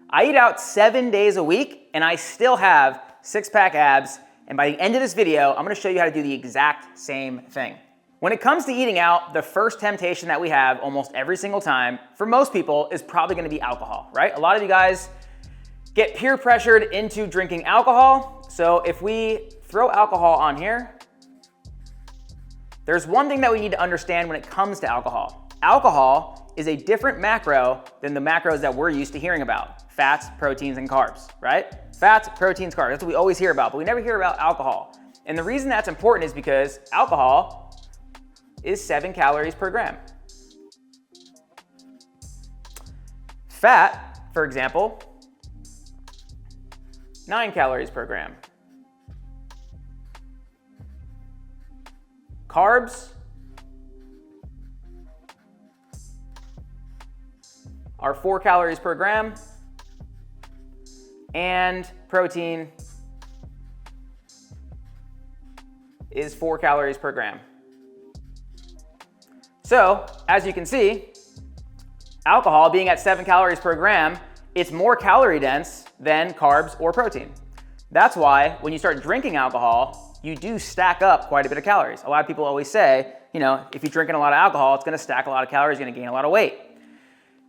I eat out 7 days a week and I still have six-pack abs, and by the end of this video, I'm gonna show you how to do the exact same thing. When it comes to eating out, the first temptation that we have almost every single time, for most people, is probably gonna be alcohol, right? A lot of you guys get peer pressured into drinking alcohol. So if we throw alcohol on here, there's one thing that we need to understand when it comes to alcohol. Alcohol is a different macro than the macros that we're used to hearing about. Fats, proteins, and carbs, right? Fats, proteins, carbs, that's what we always hear about, but we never hear about alcohol. And the reason that's important is because alcohol is 7 calories per gram. Fat, for example, 9 calories per gram. Carbs are 4 calories per gram, and protein is 4 calories per gram. So, as you can see, alcohol being at 7 calories per gram, it's more calorie dense than carbs or protein. That's why when you start drinking alcohol, you do stack up quite a bit of calories. A lot of people always say, you know, if you're drinking a lot of alcohol, it's gonna stack a lot of calories, you're gonna gain a lot of weight.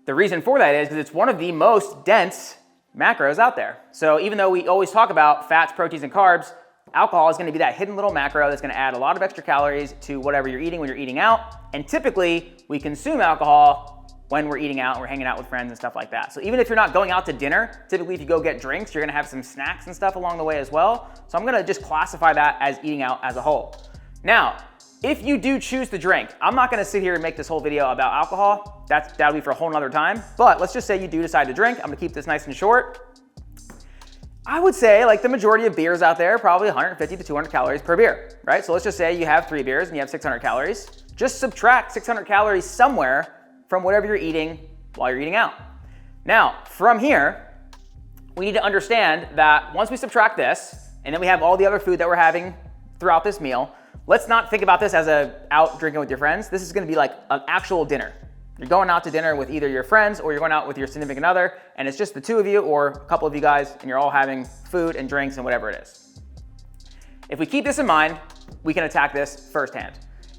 The reason for that is because it's one of the most dense macros out there. So even though we always talk about fats, proteins, and carbs, alcohol is gonna be that hidden little macro that's gonna add a lot of extra calories to whatever you're eating when you're eating out. And typically, we consume alcohol when we're eating out and we're hanging out with friends and stuff like that. So even if you're not going out to dinner, typically if you go get drinks, you're gonna have some snacks and stuff along the way as well. So I'm gonna just classify that as eating out as a whole. Now, if you do choose to drink, I'm not gonna sit here and make this whole video about alcohol. That'll be for a whole nother time. But let's just say you do decide to drink. I'm gonna keep this nice and short. I would say, like the majority of beers out there, probably 150 to 200 calories per beer, right? So let's just say you have 3 beers and you have 600 calories. Just subtract 600 calories somewhere from whatever you're eating while you're eating out. Now, from here, we need to understand that once we subtract this, and then we have all the other food that we're having throughout this meal, let's not think about this as out drinking with your friends. This is gonna be like an actual dinner. You're going out to dinner with either your friends or you're going out with your significant other, and it's just the two of you or a couple of you guys, and you're all having food and drinks and whatever it is. If we keep this in mind, we can attack this firsthand.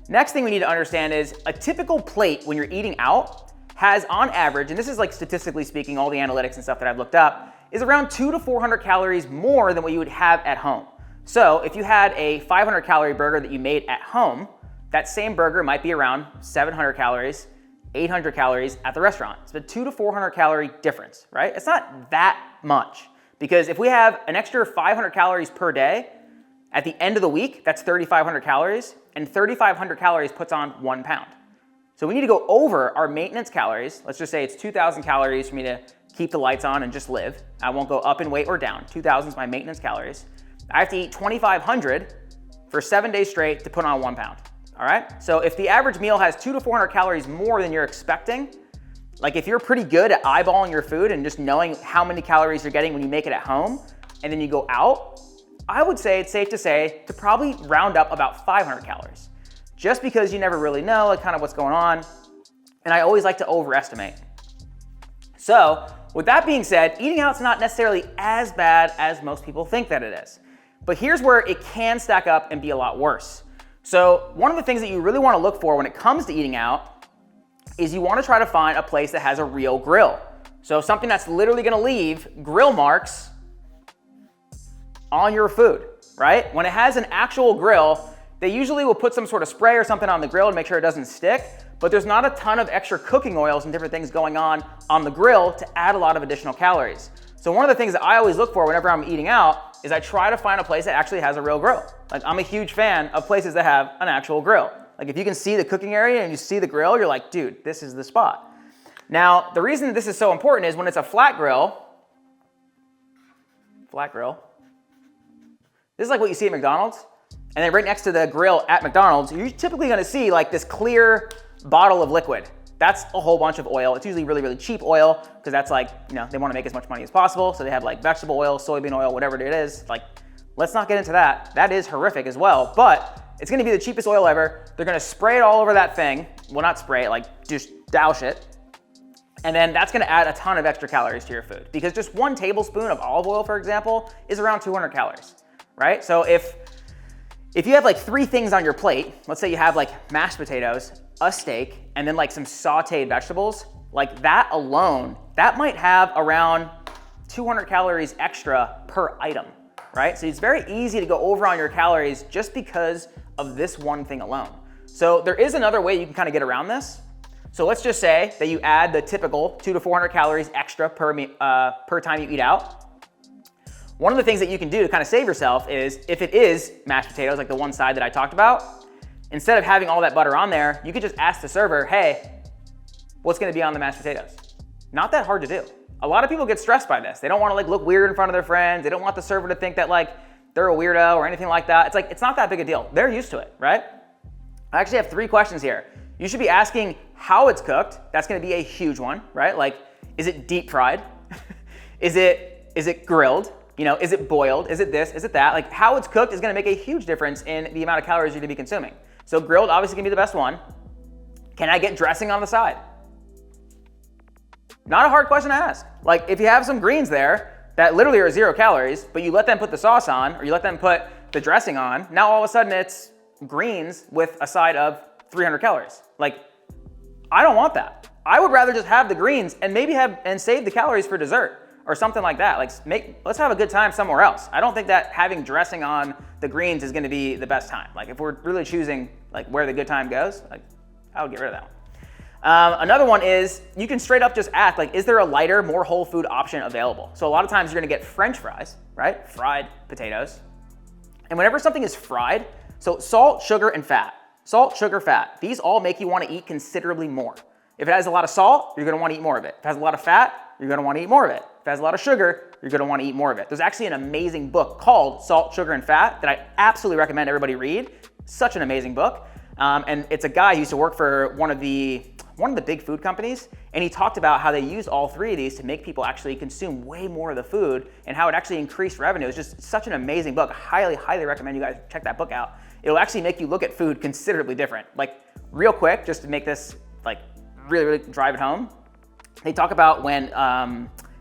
Next thing we need to understand is a typical plate when you're eating out has on average, and this is like statistically speaking, all the analytics and stuff that I've looked up, is around 200 to 400 calories more than what you would have at home. So if you had a 500 calorie burger that you made at home, that same burger might be around 700 calories, 800 calories at the restaurant. It's a 200 to 400 calorie difference, right? It's not that much, because if we have an extra 500 calories per day, at the end of the week, that's 3,500 calories, and 3,500 calories puts on 1 pound. So we need to go over our maintenance calories. Let's just say it's 2,000 calories for me to keep the lights on and just live. I won't go up in weight or down. 2,000 is my maintenance calories. I have to eat 2,500 for 7 days straight to put on 1 pound. All right, so if the average meal has 200 to 400 calories more than you're expecting, like if you're pretty good at eyeballing your food and just knowing how many calories you're getting when you make it at home, and then you go out, I would say it's safe to say to probably round up about 500 calories, just because you never really know like kind of what's going on, and I always like to overestimate. So with that being said, eating out's not necessarily as bad as most people think that it is, but here's where it can stack up and be a lot worse. So one of the things that you really want to look for when it comes to eating out is you want to try to find a place that has a real grill. So something that's literally going to leave grill marks on your food, right? When it has an actual grill, they usually will put some sort of spray or something on the grill to make sure it doesn't stick, but there's not a ton of extra cooking oils and different things going on the grill to add a lot of additional calories. So one of the things that I always look for whenever I'm eating out is I try to find a place that actually has a real grill. Like I'm a huge fan of places that have an actual grill. Like if you can see the cooking area and you see the grill, you're like, dude, this is the spot. Now, the reason that this is so important is when it's a flat grill, this is like what you see at McDonald's, and then right next to the grill at McDonald's, you're typically gonna see like this clear bottle of liquid. That's a whole bunch of oil. It's usually really, really cheap oil because that's like, you know, they want to make as much money as possible. So they have like vegetable oil, soybean oil, whatever it is. Like, let's not get into that. That is horrific as well, but it's going to be the cheapest oil ever. They're going to spray it all over that thing. Well, not spray it, like just douse it. And then that's gonna add a ton of extra calories to your food, because just 1 tablespoon of olive oil, for example, is around 200 calories, right? So if you have like 3 things on your plate, let's say you have like mashed potatoes, a steak, and then like some sauteed vegetables, like that alone, that might have around 200 calories extra per item, right? So it's very easy to go over on your calories just because of this one thing alone. So there is another way you can kind of get around this. So let's just say that you add the typical 200 to 400 calories extra per time you eat out. One of the things that you can do to kind of save yourself is, if it is mashed potatoes, like the one side that I talked about, instead of having all that butter on there, you could just ask the server, hey, what's gonna be on the mashed potatoes? Not that hard to do. A lot of people get stressed by this. They don't wanna like look weird in front of their friends. They don't want the server to think that like they're a weirdo or anything like that. It's like, it's not that big a deal. They're used to it, right? I actually have 3 questions here. You should be asking how it's cooked. That's gonna be a huge one, right? Like, is it deep fried? Is it grilled? You know, is it boiled? Is it this? Is it that? Like, how it's cooked is gonna make a huge difference in the amount of calories you're gonna be consuming. So grilled obviously gonna be the best one. Can I get dressing on the side? Not a hard question to ask. Like, if you have some greens there that literally are 0 calories, but you let them put the sauce on, or you let them put the dressing on, now all of a sudden it's greens with a side of 300 calories. Like, I don't want that. I would rather just have the greens and maybe save the calories for dessert or something like that. Like, let's have a good time somewhere else. I don't think that having dressing on the greens is gonna be the best time. Like, if we're really choosing like where the good time goes, like, I would get rid of that one. Another one is, you can straight up just ask, like, is there a lighter, more whole food option available? So a lot of times you're gonna get French fries, right? Fried potatoes. And whenever something is fried, so salt, sugar, and fat. Salt, sugar, fat. These all make you wanna eat considerably more. If it has a lot of salt, you're gonna wanna eat more of it. If it has a lot of fat, you're gonna wanna eat more of it. If it has a lot of sugar, you're gonna wanna eat more of it. There's actually an amazing book called Salt, Sugar, and Fat that I absolutely recommend everybody read. Such an amazing book. And it's a guy who used to work for one of the big food companies, and he talked about how they used all 3 of these to make people actually consume way more of the food, and how it actually increased revenue. It's just such an amazing book. Highly, highly recommend you guys check that book out. It'll actually make you look at food considerably different. Like, real quick, just to make this like really, really drive it home, they talk about when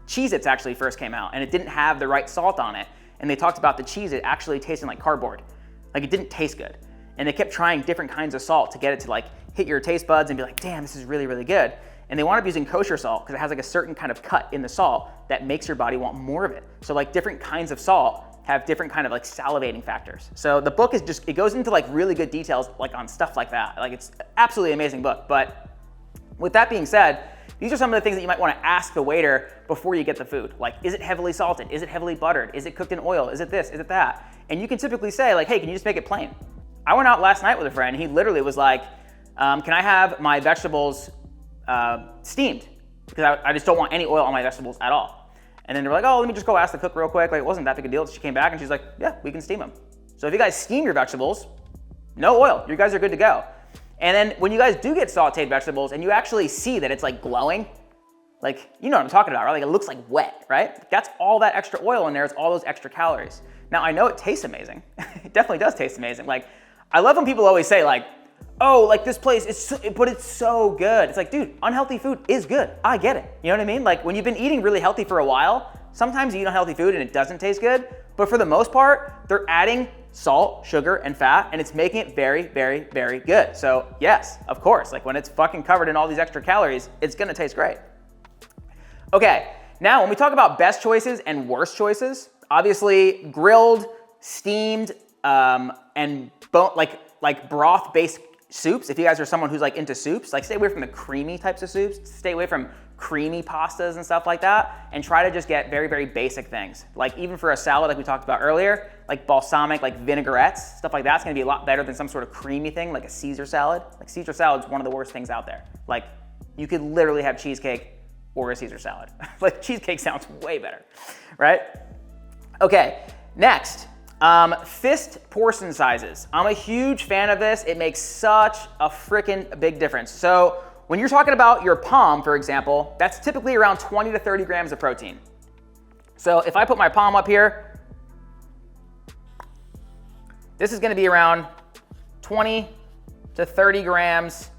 Cheez-Its actually first came out and it didn't have the right salt on it, and they talked about the Cheez-It actually tasting like cardboard. Like, it didn't taste good. And they kept trying different kinds of salt to get it to like hit your taste buds and be like, damn, this is really, really good. And they wound up using kosher salt because it has like a certain kind of cut in the salt that makes your body want more of it. So like different kinds of salt have different kind of like salivating factors. So the book is just, it goes into like really good details like on stuff like that. Like, it's absolutely amazing book. But with that being said, these are some of the things that you might want to ask the waiter before you get the food. Like, is it heavily salted? Is it heavily buttered? Is it cooked in oil? Is it this? Is it that? And you can typically say like, hey, can you just make it plain? I went out last night with a friend. He literally was like, can I have my vegetables steamed? Because I just don't want any oil on my vegetables at all. And then they were like, oh, let me just go ask the cook real quick. Like, it wasn't that big a deal. She came back and she's like, yeah, we can steam them. So if you guys steam your vegetables, no oil, you guys are good to go. And then when you guys do get sauteed vegetables and you actually see that it's like glowing, like, you know what I'm talking about, right? Like, it looks like wet, right? That's all that extra oil in there. It's all those extra calories. Now, I know it tastes amazing. It definitely does taste amazing. Like, I love when people always say like, oh, like this place, but it's so good. It's like, dude, unhealthy food is good. I get it. You know what I mean? Like, when you've been eating really healthy for a while, sometimes you eat unhealthy food and it doesn't taste good. But for the most part, they're adding salt, sugar, and fat, and it's making it very, very, very good. So yes, of course, like when it's fucking covered in all these extra calories, it's gonna taste great. Okay, now when we talk about best choices and worst choices, obviously grilled, steamed, and like broth-based soups. If you guys are someone who's like into soups, like stay away from the creamy types of soups, stay away from creamy pastas and stuff like that, and try to just get very, very basic things. Like even for a salad, like we talked about earlier, like balsamic, like vinaigrettes, stuff like that's gonna be a lot better than some sort of creamy thing, like a Caesar salad. Like Caesar salad is one of the worst things out there. Like you could literally have cheesecake or a Caesar salad. Like cheesecake sounds way better, right? Okay, next. Fist portion sizes. I'm a huge fan of this. It makes such a freaking big difference. So when you're talking about your palm, for example, that's typically around 20 to 30 grams of protein. So if I put my palm up here, this is gonna be around 20 to 30 grams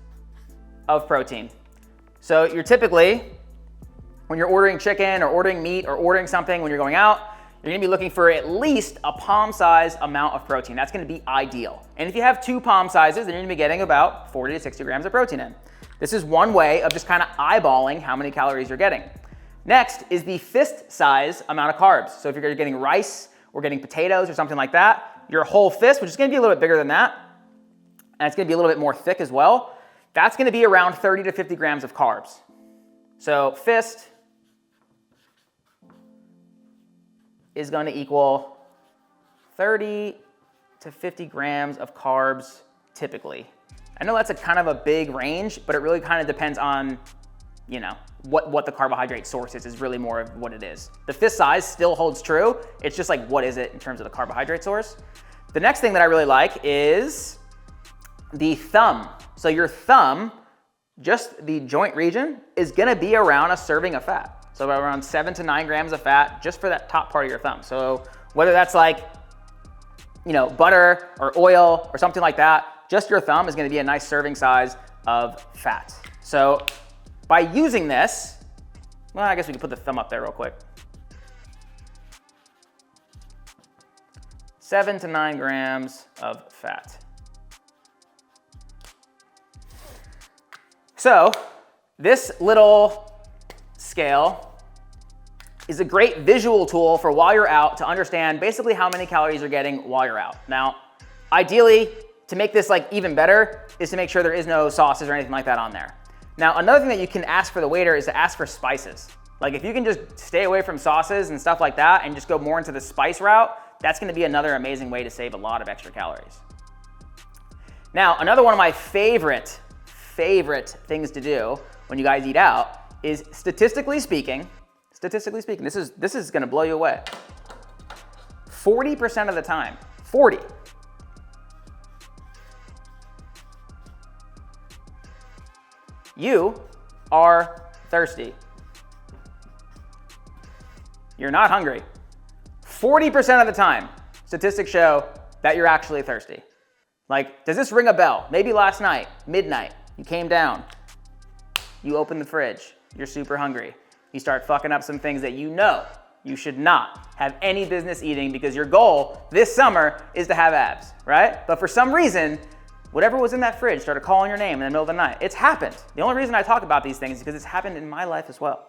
of protein. So you're typically when you're ordering chicken or ordering meat or ordering something when you're going out, you're gonna be looking for at least a palm-sized amount of protein. That's gonna be ideal. And if you have 2 palm sizes, then you're gonna be getting about 40 to 60 grams of protein in. This is one way of just kind of eyeballing how many calories you're getting. Next is the fist size amount of carbs. So if you're getting rice or getting potatoes or something like that, your whole fist, which is gonna be a little bit bigger than that, and it's gonna be a little bit more thick as well, that's gonna be around 30 to 50 grams of carbs. So fist is going to equal 30 to 50 grams of carbs typically. I know that's a kind of a big range, but it really kind of depends on, you know, what the carbohydrate source is really more of what it is. The fist size still holds true. It's just like, what is it in terms of the carbohydrate source? The next thing that I really like is the thumb. So your thumb, just the joint region, is gonna be around a serving of fat. So around 7 to 9 grams of fat just for that top part of your thumb. So whether that's like, you know, butter or oil or something like that, just your thumb is gonna be a nice serving size of fat. So by using this, well, I guess we can put the thumb up there real quick. 7 to 9 grams of fat. So this little scale is a great visual tool for while you're out to understand basically how many calories you're getting while you're out. Now, ideally, to make this like even better is to make sure there is no sauces or anything like that on there. Now, another thing that you can ask for the waiter is to ask for spices. Like if you can just stay away from sauces and stuff like that and just go more into the spice route, that's gonna be another amazing way to save a lot of extra calories. Now, another one of my favorite things to do when you guys eat out is statistically speaking, this is gonna blow you away. 40% of the time, 40, you are thirsty. You're not hungry. 40% of the time, statistics show that you're actually thirsty. Like, does this ring a bell? Maybe last night, midnight, you came down, you open the fridge, you're super hungry. You start fucking up some things that you know you should not have any business eating because your goal this summer is to have abs, right? But for some reason, whatever was in that fridge started calling your name in the middle of the night. It's happened. The only reason I talk about these things is because it's happened in my life as well.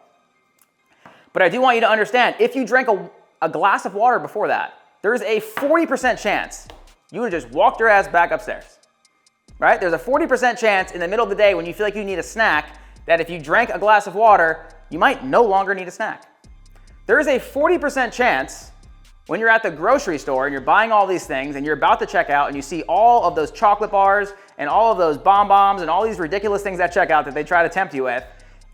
But I do want you to understand, if you drank a glass of water before that, there is a 40% chance you would have just walked your ass back upstairs, right? There's a 40% chance in the middle of the day when you feel like you need a snack that if you drank a glass of water, you might no longer need a snack. There is a 40% chance when you're at the grocery store and you're buying all these things and you're about to check out and you see all of those chocolate bars and all of those bonbons and all these ridiculous things at checkout that they try to tempt you with.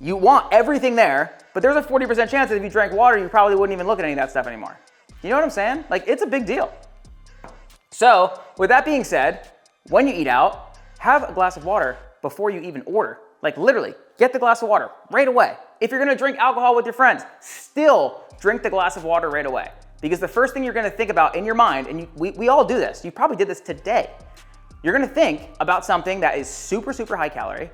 You want everything there, but there's a 40% chance that if you drank water, you probably wouldn't even look at any of that stuff anymore. You know what I'm saying? Like, it's a big deal. So with that being said, when you eat out, have a glass of water before you even order. Like literally, get the glass of water right away. If you're gonna drink alcohol with your friends, still drink the glass of water right away. Because the first thing you're gonna think about in your mind, and we all do this, you probably did this today, you're gonna think about something that is super, super high calorie,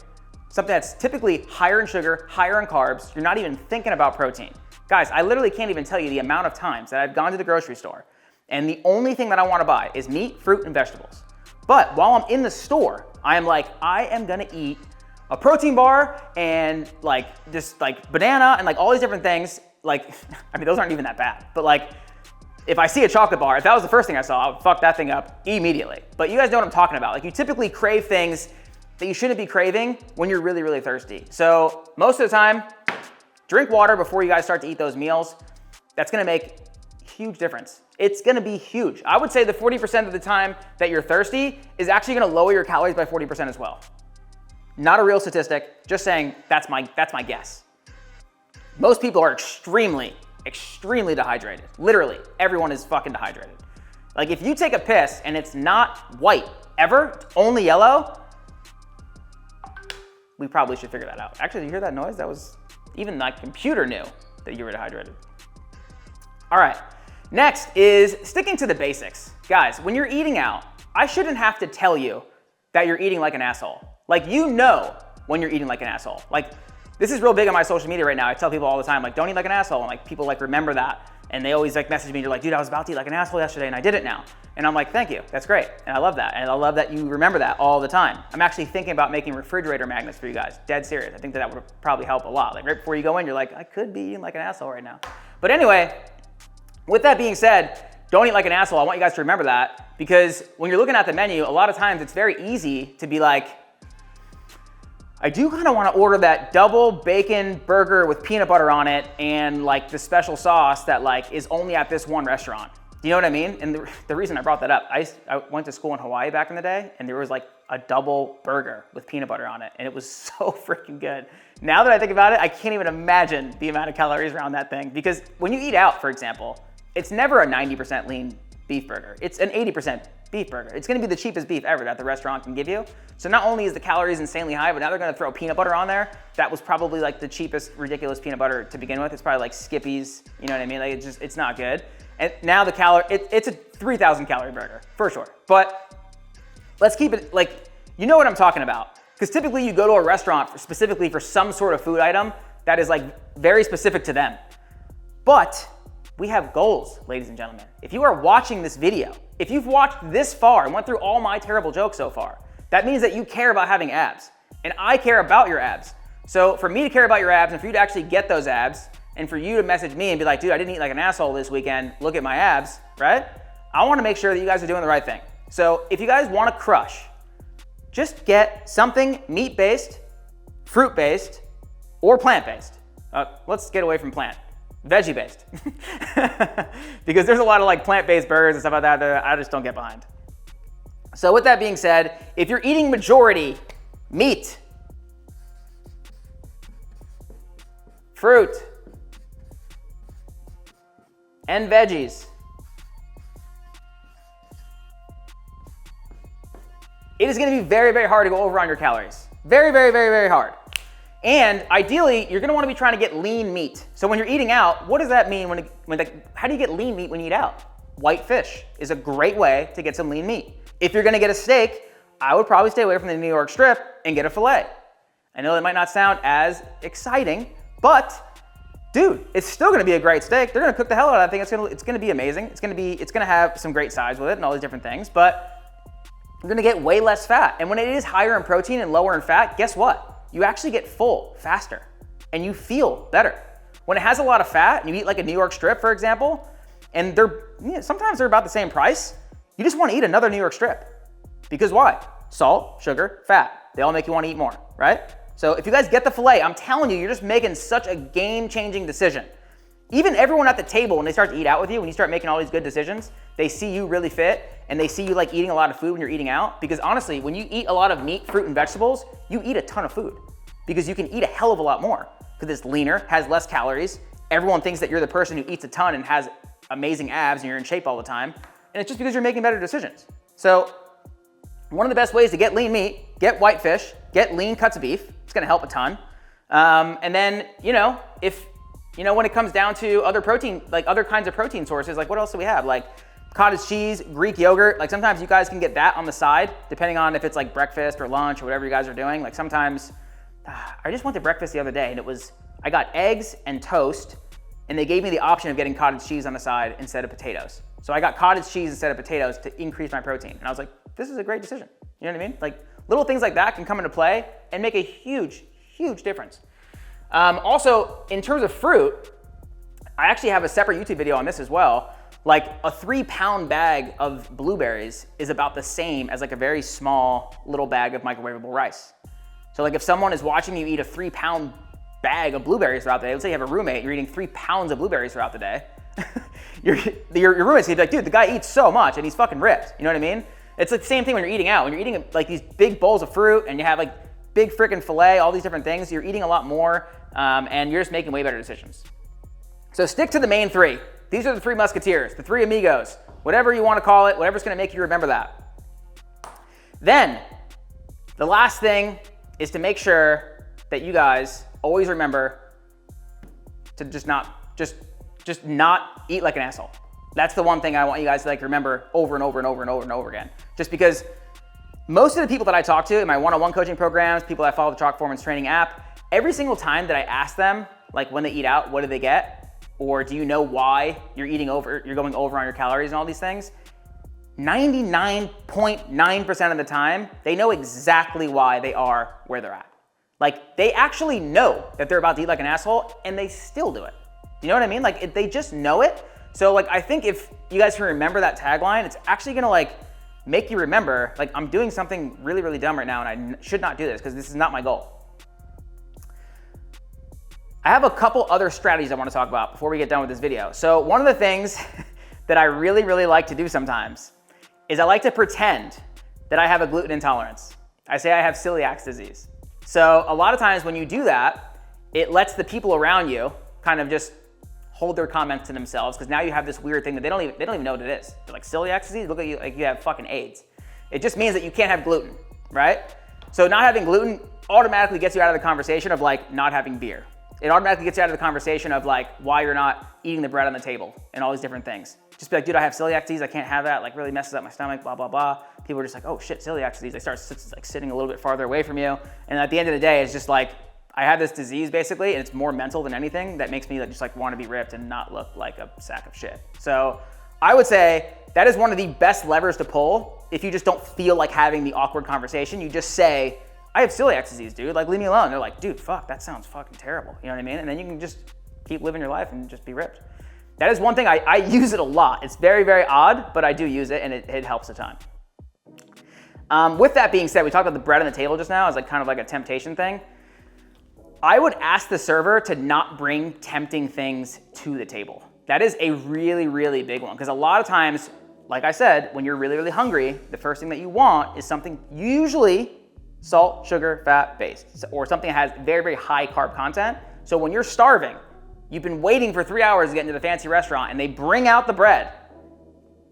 something that's typically higher in sugar, higher in carbs, you're not even thinking about protein. Guys, I literally can't even tell you the amount of times that I've gone to the grocery store and the only thing that I wanna buy is meat, fruit, and vegetables. But while I'm in the store, I am like, I am gonna eat a protein bar and like just like banana and like all these different things. Like, I mean, those aren't even that bad, but like, if I see a chocolate bar, if that was the first thing I saw, I would fuck that thing up immediately. But you guys know what I'm talking about. Like, you typically crave things that you shouldn't be craving when you're really, really thirsty. So most of the time, drink water before you guys start to eat those meals. That's gonna make a huge difference. It's gonna be huge. I would say the 40% of the time that you're thirsty is actually gonna lower your calories by 40% as well. Not a real statistic, just saying that's my guess. Most people are extremely dehydrated. Literally, everyone is fucking dehydrated. Like if you take a piss and it's not white ever, only yellow, we probably should figure that out. Actually, you hear that noise? That was, even my computer knew that you were dehydrated. All right, next is sticking to the basics. Guys, when you're eating out, I shouldn't have to tell you that you're eating like an asshole. Like, you know when you're eating like an asshole. Like, This is real big on my social media right now. I tell people all the time, like, don't eat like an asshole. And like people like remember that. And they always like message me, and you're like, dude, I was about to eat like an asshole yesterday and I did it now. And I'm like, thank you, that's great. And I love that. And I love that you remember that all the time. I'm actually thinking about making refrigerator magnets for you guys, dead serious. I think that would probably help a lot. Like right before you go in, you're like, I could be eating like an asshole right now. But anyway, with that being said, don't eat like an asshole. I want you guys to remember that, because when you're looking at the menu, a lot of times it's very easy to be like, I do kind of want to order that double bacon burger with peanut butter on it and like the special sauce that like is only at this one restaurant. Do you know what I mean? And the reason I brought that up, I went to school in Hawaii back in the day, and there was like a double burger with peanut butter on it, and it was so freaking good. Now that I think about it, I can't even imagine the amount of calories around that thing, because when you eat out, for example, it's never a 90% lean beef burger. It's an 80% beef burger. It's gonna be the cheapest beef ever that the restaurant can give you. So not only is the calories insanely high, but now they're gonna throw peanut butter on there. That was probably like the cheapest, ridiculous peanut butter to begin with. It's probably like Skippy's, you know what I mean? Like it's not good. And now the it's a 3,000 calorie burger, for sure. But let's keep it, like, you know what I'm talking about. Because typically you go to a restaurant specifically for some sort of food item that is like very specific to them. But we have goals, ladies and gentlemen. If you are watching this video, if you've watched this far and went through all my terrible jokes so far, that means that you care about having abs. And I care about your abs. So for me to care about your abs and for you to actually get those abs, and for you to message me and be like, dude, I didn't eat like an asshole this weekend, look at my abs, right? I wanna make sure that you guys are doing the right thing. So if you guys wanna crush, just get something meat-based, fruit-based, or plant-based. Let's get away from plant. Veggie-based. Because there's a lot of like plant-based burgers and stuff like that I just don't get behind. So with that being said, if you're eating majority meat, fruit, and veggies, it is gonna be very, very hard to go over on your calories. Very, very, very, very hard. And ideally, you're gonna wanna be trying to get lean meat. So when you're eating out, what does that mean how do you get lean meat when you eat out? White fish is a great way to get some lean meat. If you're gonna get a steak, I would probably stay away from the New York strip and get a filet. I know that might not sound as exciting, but dude, it's still gonna be a great steak. They're gonna cook the hell out of that thing. It's gonna be amazing. It's gonna have some great sides with it and all these different things, but you're gonna get way less fat. And when it is higher in protein and lower in fat, guess what? You actually get full faster and you feel better. When it has a lot of fat and you eat like a New York strip, for example, and sometimes they're about the same price, you just wanna eat another New York strip. Because why? Salt, sugar, fat. They all make you wanna eat more, right? So if you guys get the filet, I'm telling you, you're just making such a game-changing decision. Even everyone at the table, when they start to eat out with you, when you start making all these good decisions, they see you really fit and they see you like eating a lot of food when you're eating out. Because honestly, when you eat a lot of meat, fruit, and vegetables, you eat a ton of food because you can eat a hell of a lot more because it's leaner, has less calories. Everyone thinks that you're the person who eats a ton and has amazing abs and you're in shape all the time. And it's just because you're making better decisions. So one of the best ways to get lean meat, get white fish, get lean cuts of beef. It's gonna help a ton. And then, when it comes down to other protein, like other kinds of protein sources, like what else do we have? Like cottage cheese, Greek yogurt. Like sometimes you guys can get that on the side, depending on if it's like breakfast or lunch or whatever you guys are doing. Like sometimes, I just went to breakfast the other day and I got eggs and toast, and they gave me the option of getting cottage cheese on the side instead of potatoes. So I got cottage cheese instead of potatoes to increase my protein. And I was like, this is a great decision. You know what I mean? Like little things like that can come into play and make a huge, huge difference. Also, in terms of fruit, I actually have a separate YouTube video on this as well. Like a 3-pound bag of blueberries is about the same as like a very small little bag of microwavable rice. So like if someone is watching you eat a 3-pound bag of blueberries throughout the day, let's say you have a roommate, you're eating 3 pounds of blueberries throughout the day, your roommate's gonna be like, dude, the guy eats so much and he's fucking ripped. You know what I mean? It's like the same thing when you're eating out. When you're eating like these big bowls of fruit and you have like big freaking filet, all these different things, you're eating a lot more and you're just making way better decisions. So stick to the main 3. These are the 3 musketeers, the 3 amigos, whatever you want to call it, whatever's gonna make you remember that. Then, the last thing is to make sure that you guys always remember to just not eat like an asshole. That's the one thing I want you guys to like remember over and over and over and over and over again. Just because most of the people that I talk to in my one-on-one coaching programs, people that follow the Chalk Performance Training app, every single time that I ask them, like when they eat out, what do they get? Or do you know why you're going over on your calories and all these things? 99.9% of the time, they know exactly why they are where they're at. Like, they actually know that they're about to eat like an asshole, and they still do it. You know what I mean? Like, they just know it. So like, I think if you guys can remember that tagline, it's actually gonna like make you remember, like, I'm doing something really, really dumb right now, and I should not do this because this is not my goal. I have a couple other strategies I want to talk about before we get done with this video. So one of the things that I really, really like to do sometimes is I like to pretend that I have a gluten intolerance. I say I have celiac disease. So a lot of times when you do that, it lets the people around you kind of just hold their comments to themselves, because now you have this weird thing that they don't even know what it is. They're like, celiac disease? Look at you like you have fucking AIDS. It just means that you can't have gluten, right? So not having gluten automatically gets you out of the conversation of like not having beer. It automatically gets you out of the conversation of like why you're not eating the bread on the table and all these different things. Just be like, dude, I have celiac disease, I can't have that, like really messes up my stomach, blah, blah, blah. People are just like, oh shit, celiac disease. They start like sitting a little bit farther away from you. And at the end of the day, it's just like, I have this disease basically, and it's more mental than anything that makes me like, just like want to be ripped and not look like a sack of shit. So I would say that is one of the best levers to pull if you just don't feel like having the awkward conversation. You just say, I have celiac disease, dude, like leave me alone. They're like, dude, fuck, that sounds fucking terrible. You know what I mean? And then you can just keep living your life and just be ripped. That is one thing, I use it a lot. It's very, very odd, but I do use it, and it helps a ton. With that being said, we talked about the bread on the table just now as like kind of like a temptation thing. I would ask the server to not bring tempting things to the table. That is a really, really big one, because a lot of times, like I said, when you're really, really hungry, the first thing that you want is something usually salt, sugar, fat based, or something that has very, very high carb content. So when you're starving, you've been waiting for 3 hours to get into the fancy restaurant, and they bring out the bread,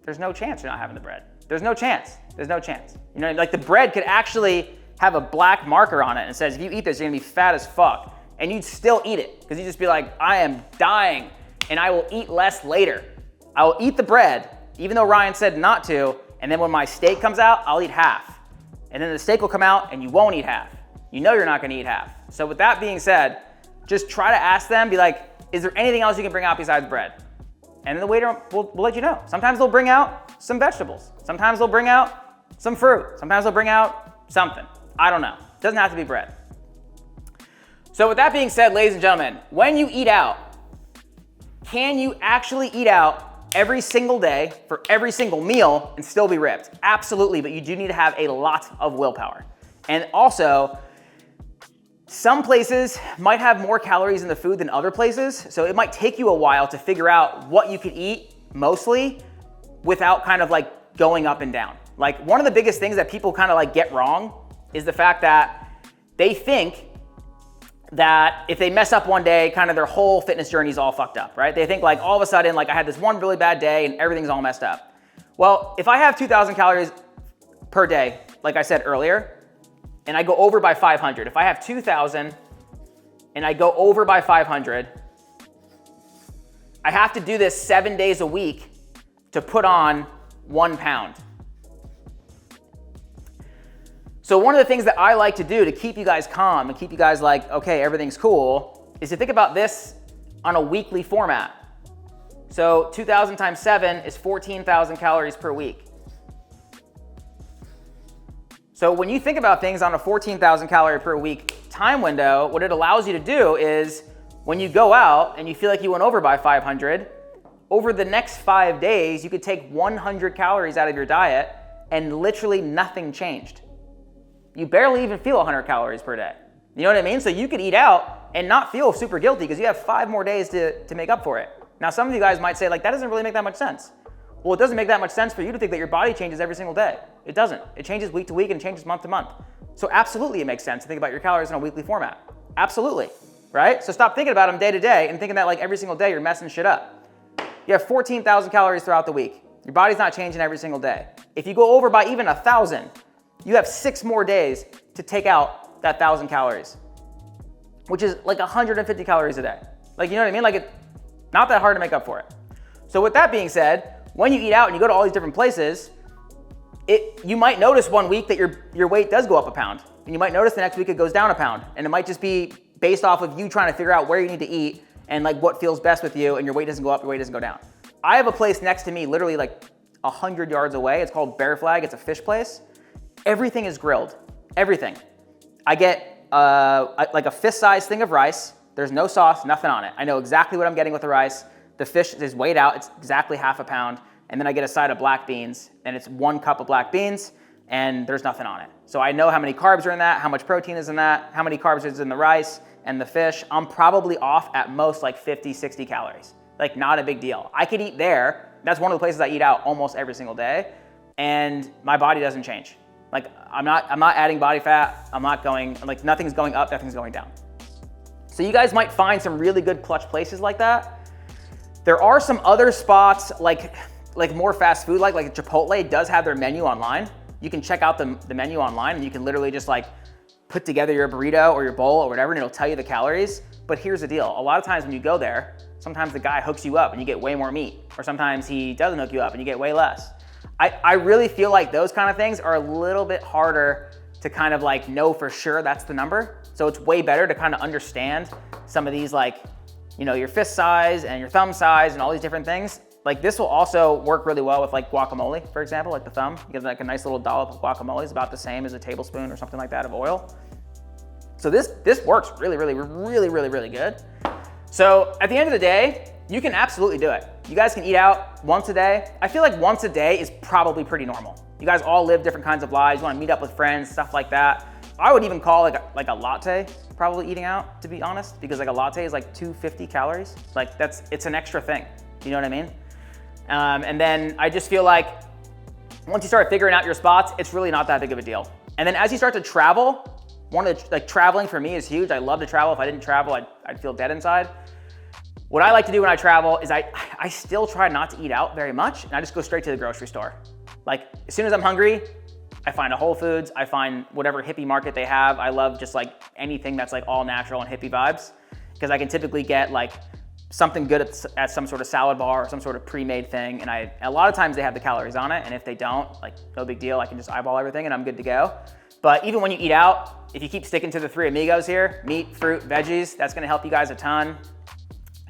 there's no chance you're not having the bread. There's no chance. There's no chance. You know, like the bread could actually have a black marker on it and says, if you eat this, you're gonna be fat as fuck. And you'd still eat it, because you'd just be like, I am dying, and I will eat less later. I will eat the bread, even though Ryan said not to, and then when my steak comes out, I'll eat half. And then the steak will come out and you won't eat half. You know you're not gonna eat half. So with that being said, just try to ask them, be like, is there anything else you can bring out besides bread? And then the waiter will let you know. Sometimes they'll bring out some vegetables. Sometimes they'll bring out some fruit. Sometimes they'll bring out something. I don't know. It doesn't have to be bread. So with that being said, ladies and gentlemen, when you eat out, can you actually eat out every single day for every single meal and still be ripped? Absolutely, but you do need to have a lot of willpower. And also, some places might have more calories in the food than other places, so it might take you a while to figure out what you could eat mostly without kind of like going up and down. Like one of the biggest things that people kind of like get wrong is the fact that they think that if they mess up one day, kind of their whole fitness journey is all fucked up, right? They think like all of a sudden, like I had this one really bad day and everything's all messed up. Well, if I have 2,000 calories per day, like I said earlier, and I go over by 500, if I have 2,000 and I go over by 500, I have to do this 7 days a week to put on 1 pound. So one of the things that I like to do to keep you guys calm and keep you guys like, okay, everything's cool, is to think about this on a weekly format. So 2,000 times 7 is 14,000 calories per week. So when you think about things on a 14,000 calorie per week time window, what it allows you to do is when you go out and you feel like you went over by 500, over the next 5 days, you could take 100 calories out of your diet and literally nothing changed. You barely even feel 100 calories per day. You know what I mean? So you could eat out and not feel super guilty because you have 5 more days to make up for it. Now, some of you guys might say, like, that doesn't really make that much sense. Well, it doesn't make that much sense for you to think that your body changes every single day. It doesn't. It changes week to week and it changes month to month. So absolutely it makes sense to think about your calories in a weekly format. Absolutely, right? So stop thinking about them day to day and thinking that like every single day you're messing shit up. You have 14,000 calories throughout the week. Your body's not changing every single day. If you go over by even 1,000, you have 6 more days to take out that 1,000 calories, which is like 150 calories a day. Like, you know what I mean? Like, it's not that hard to make up for it. So with that being said, when you eat out and you go to all these different places, you might notice one week that your weight does go up a pound. And you might notice the next week it goes down a pound. And it might just be based off of you trying to figure out where you need to eat and like what feels best with you, and your weight doesn't go up, your weight doesn't go down. I have a place next to me, literally like 100 yards away. It's called Bear Flag. It's a fish place. Everything is grilled, everything. I get like a fist-sized thing of rice. There's no sauce, nothing on it. I know exactly what I'm getting with the rice. The fish is weighed out. It's exactly half a pound. And then I get a side of black beans, and it's 1 cup of black beans, and there's nothing on it. So I know how many carbs are in that, how much protein is in that, how many carbs is in the rice and the fish. I'm probably off at most like 50, 60 calories. Like, not a big deal. I could eat there. That's one of the places I eat out almost every single day, and my body doesn't change. Like, I'm not adding body fat. I'm not going, like, nothing's going up, nothing's going down. So you guys might find some really good clutch places like that. There are some other spots like more fast food, like Chipotle does have their menu online. You can check out the menu online, and you can literally just like put together your burrito or your bowl or whatever, and it'll tell you the calories. But here's the deal. A lot of times when you go there, sometimes the guy hooks you up and you get way more meat, or sometimes he doesn't hook you up and you get way less. I really feel like those kind of things are a little bit harder to kind of like know for sure that's the number. So it's way better to kind of understand some of these, like, you know, your fist size and your thumb size and all these different things. Like, this will also work really well with like guacamole, for example, like the thumb. You get like a nice little dollop of guacamole. It's about the same as a tablespoon or something like that of oil. So this works really, really, really, really, really good. So at the end of the day, you can absolutely do it. You guys can eat out once a day. I feel like once a day is probably pretty normal. You guys all live different kinds of lives. You want to meet up with friends, stuff like that. I would even call like a latte probably eating out, to be honest, because like a latte is like 250 calories. Like it's an extra thing. You know what I mean? And then I just feel like once you start figuring out your spots, it's really not that big of a deal. And then as you start to travel, traveling for me is huge. I love to travel. If I didn't travel, I'd feel dead inside. What I like to do when I travel is I still try not to eat out very much, and I just go straight to the grocery store. Like, as soon as I'm hungry, I find a Whole Foods, I find whatever hippie market they have. I love just like anything that's like all natural and hippie vibes, because I can typically get like something good at some sort of salad bar or some sort of pre-made thing, and a lot of times they have the calories on it, and if they don't, like, no big deal. I can just eyeball everything and I'm good to go. But even when you eat out, if you keep sticking to the 3 amigos here, meat, fruit, veggies, that's gonna help you guys a ton.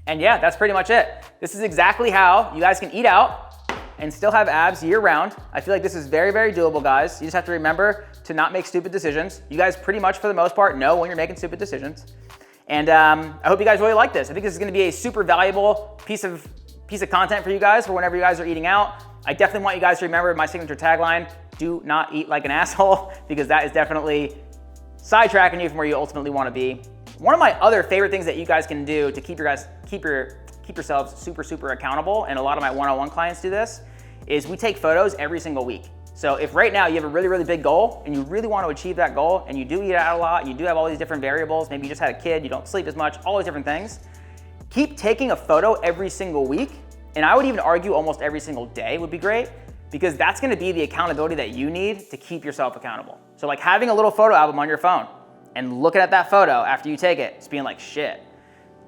And yeah, that's pretty much it. This is exactly how you guys can eat out and still have abs year round. I feel like this is very, very doable, guys. You just have to remember to not make stupid decisions. You guys pretty much, for the most part, know when you're making stupid decisions. And I hope you guys really like this. I think this is gonna be a super valuable piece of content for you guys for whenever you guys are eating out. I definitely want you guys to remember my signature tagline: do not eat like an asshole, because that is definitely sidetracking you from where you ultimately wanna be. One of my other favorite things that you guys can do to keep yourselves super, super accountable, and a lot of my one-on-one clients do this, is we take photos every single week. So if right now you have a really, really big goal and you really want to achieve that goal, and you do eat out a lot, you do have all these different variables, maybe you just had a kid, you don't sleep as much, all these different things, keep taking a photo every single week. And I would even argue almost every single day would be great, because that's going to be the accountability that you need to keep yourself accountable. So like having a little photo album on your phone and looking at that photo after you take it, it's being like, shit.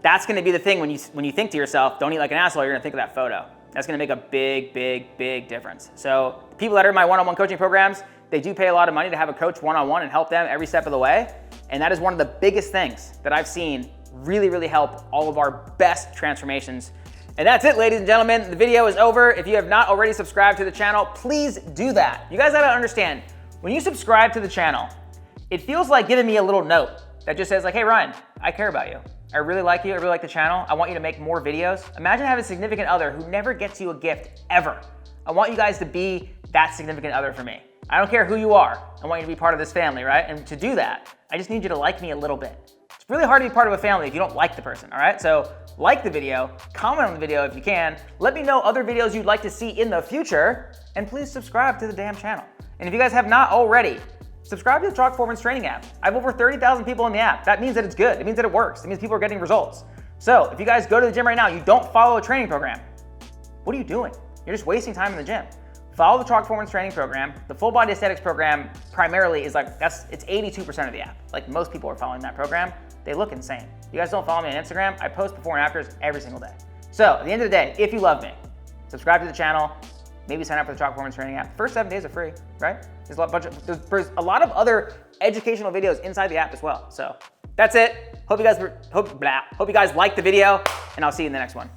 That's gonna be the thing when you think to yourself, don't eat like an asshole, you're gonna think of that photo. That's gonna make a big, big, big difference. So people that are in my one-on-one coaching programs, they do pay a lot of money to have a coach one-on-one and help them every step of the way. And that is one of the biggest things that I've seen really, really help all of our best transformations. And that's it, ladies and gentlemen. The video is over. If you have not already subscribed to the channel, please do that. You guys gotta understand, when you subscribe to the channel, it feels like giving me a little note that just says like, hey Ryan, I care about you. I really like you, I really like the channel. I want you to make more videos. Imagine having a significant other who never gets you a gift ever. I want you guys to be that significant other for me. I don't care who you are. I want you to be part of this family, right? And to do that, I just need you to like me a little bit. It's really hard to be part of a family if you don't like the person, all right? So like the video, comment on the video if you can. Let me know other videos you'd like to see in the future, and please subscribe to the damn channel. And if you guys have not already, subscribe to the Chalk Performance Training app. I have over 30,000 people in the app. That means that it's good. It means that it works. It means people are getting results. So if you guys go to the gym right now, you don't follow a training program, what are you doing? You're just wasting time in the gym. Follow the Chalk Performance Training program. The Full Body Aesthetics program primarily is like, it's 82% of the app. Like, most people are following that program. They look insane. You guys don't follow me on Instagram, I post before and afters every single day. So at the end of the day, if you love me, subscribe to the channel, maybe sign up for the Chalk Performance Training app. The first 7 days are free, right? There's a lot of other educational videos inside the app as well. So That's it. Hope you guys liked the video, and I'll see you in the next one.